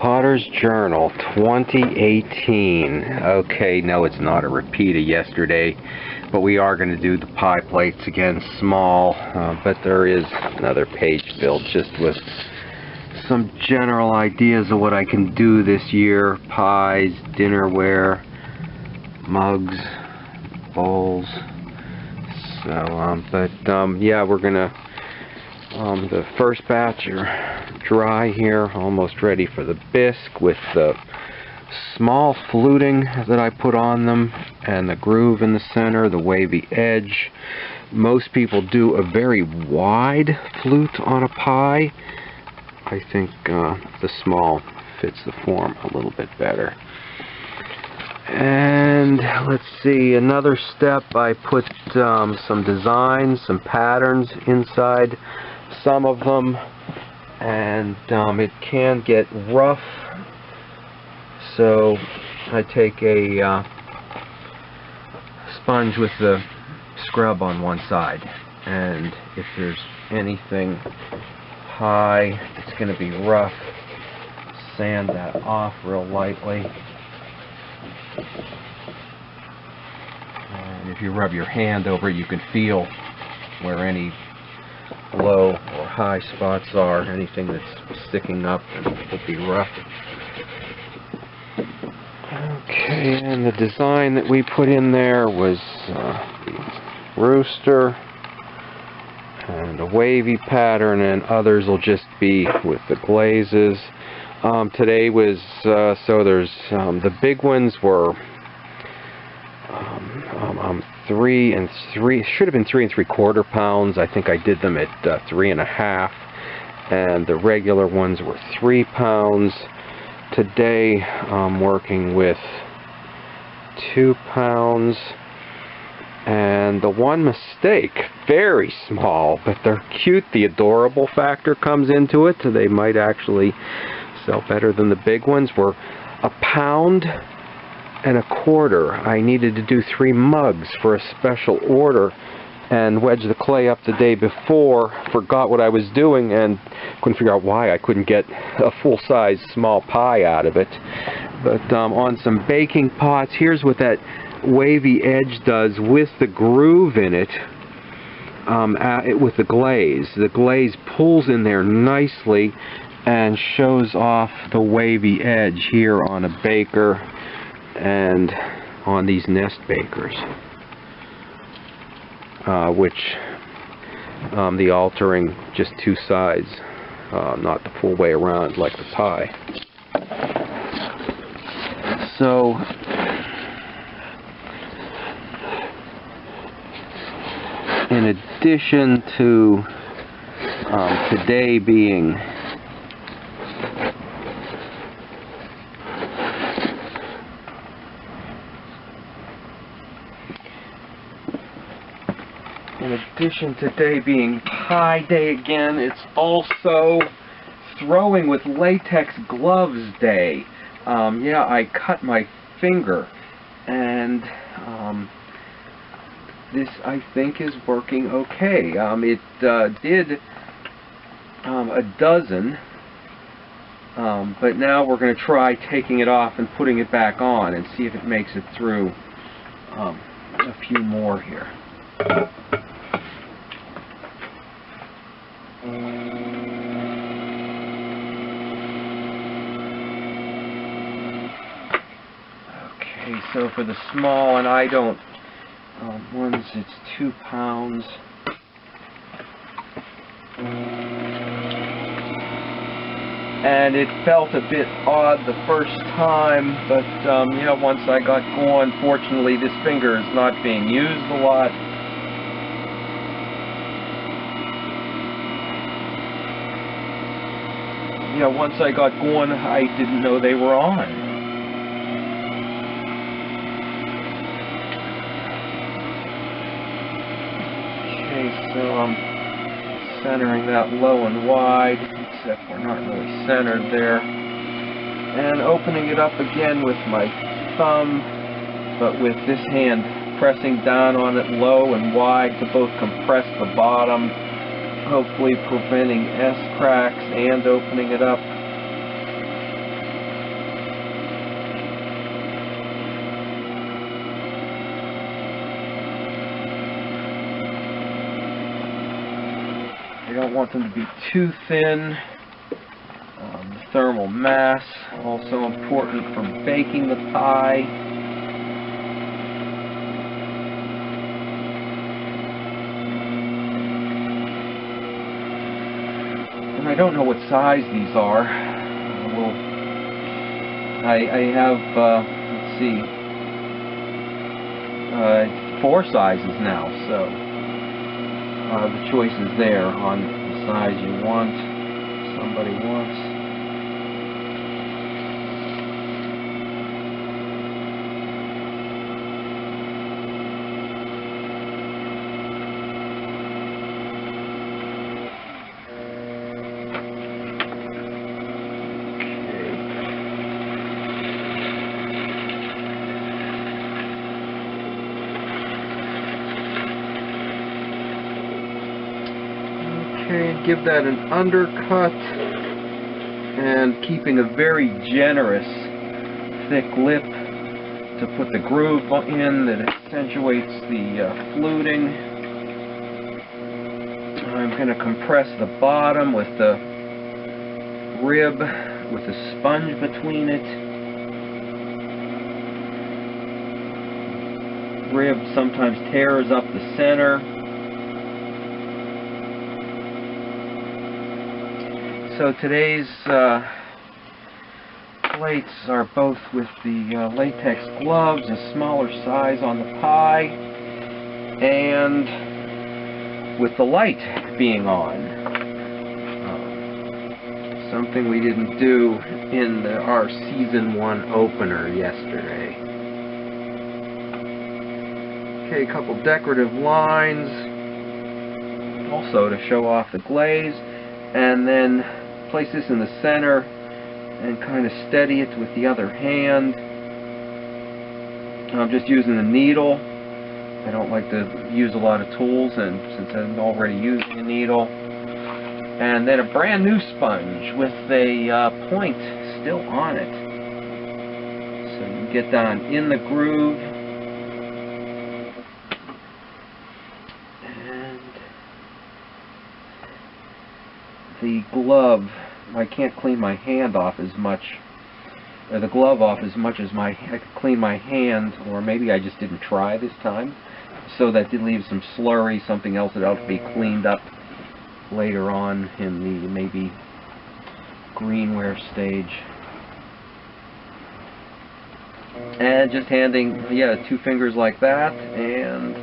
Potter's Journal 2018. Okay, no, it's not a repeat of yesterday, but we are going to do the pie plates again, small, but there is another page built just with some general ideas of what I can do this year. Pies, dinnerware, mugs, bowls. So, yeah, we're going to, the first batch are dry here, almost ready for the bisque with the small fluting that I put on them and the groove in the center, the wavy edge. Most people do a very wide flute on a pie. I think the small fits the form a little bit better. And let's see, another step, I put some designs, some patterns inside some of them, and it can get rough, so I take a sponge with the scrub on one side, and if there's anything high that's going to be rough, sand that off real lightly. And if you rub your hand over it, you can feel where any low or high spots are, anything that's sticking up, and it will be rough. Okay, and the design that we put in there was the rooster and a wavy pattern, and others will just be with the glazes. Today was, so there's, the big ones were 3 and 3, should have been 3 3/4 pounds. I think I did them at 3 1/2, and the regular ones were 3 pounds. Today I'm working with 2 pounds, and the one mistake, very small, but they're cute, the adorable factor comes into it, so they might actually sell better than the big ones, were 1.25 pounds. I needed to do 3 mugs for a special order and wedge the clay up the day before, forgot what I was doing and couldn't figure out why I couldn't get a full-size small pie out of it. But on some baking pots, here's what that wavy edge does with the groove in it, with the glaze. The glaze pulls in there nicely and shows off the wavy edge here on a baker and on these nest bakers, which the altering just 2 sides, not the full way around like the pie. So in addition to today being Pie Day again, it's also Throwing with Latex Gloves Day. Yeah, I cut my finger, and this I think is working okay. It did a dozen, but now we're going to try taking it off and putting it back on and see if it makes it through a few more here. Okay, so for the small, and I don't, ones, it's 2 pounds. And it felt a bit odd the first time, but you know, once I got going, fortunately this finger is not being used a lot. Yeah, once I got going, I didn't know they were on. Okay, so I'm centering that low and wide, except we're not really centered there. And opening it up again with my thumb, but with this hand pressing down on it low and wide to both compress the bottom, hopefully preventing S cracks, and opening it up. don't want them to be too thin. The thermal mass, also important for baking the pie. And I don't know what size these are. I have, let's see, 4 sizes now, so the choice is there on the size you want, somebody wants. Okay, give that an undercut, and keeping a very generous thick lip to put the groove in that accentuates the fluting. I'm going to compress the bottom with the rib with a sponge between it. Rib sometimes tears up the center. So today's plates are both with the latex gloves, a smaller size on the pie, and with the light being on. Something we didn't do in our Season 1 opener yesterday. Okay, a couple decorative lines, also to show off the glaze, and then place this in the center and kind of steady it with the other hand. I'm just using the needle. I don't like to use a lot of tools, and since I'm already using a needle. And then a brand new sponge with a point still on it. So you get down in the groove. And the glove, I can't clean my hand off as much, or the glove off as much as I could clean my hand, or maybe I just didn't try this time. So that did leave some slurry, something else that ought to be cleaned up later on in the maybe greenware stage. And just handing, yeah, 2 fingers like that, and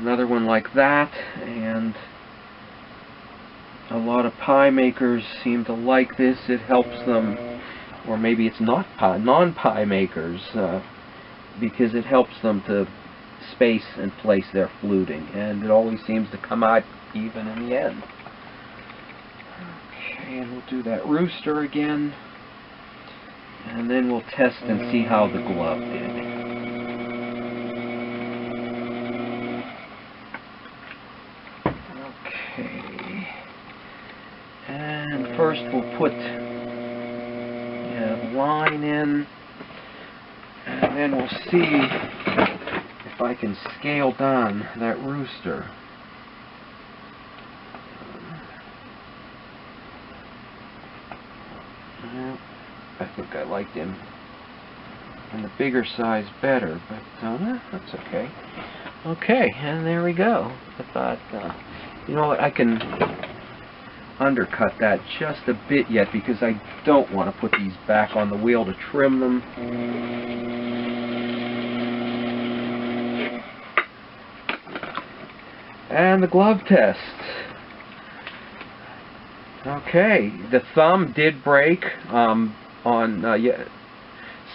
another one like that, and a lot of pie makers seem to like this. It helps them, or maybe it's not non-pie makers, because it helps them to space and place their fluting, and it always seems to come out even in the end. Okay, and we'll do that rooster again, and then we'll test and see how the glove did. Okay, and first we'll put the line in, and then we'll see if I can scale down that rooster. I think I liked him in the bigger size better, but that's okay. Okay, and there we go. I thought, you know what, I can undercut that just a bit yet, because I don't want to put these back on the wheel to trim them. And the glove test. Okay, the thumb did break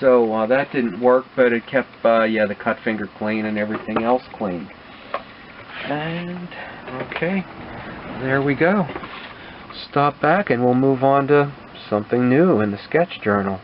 so that didn't work, but it kept the cut finger clean and everything else clean. And okay, there we go. Stop back and we'll move on to something new in the sketch journal.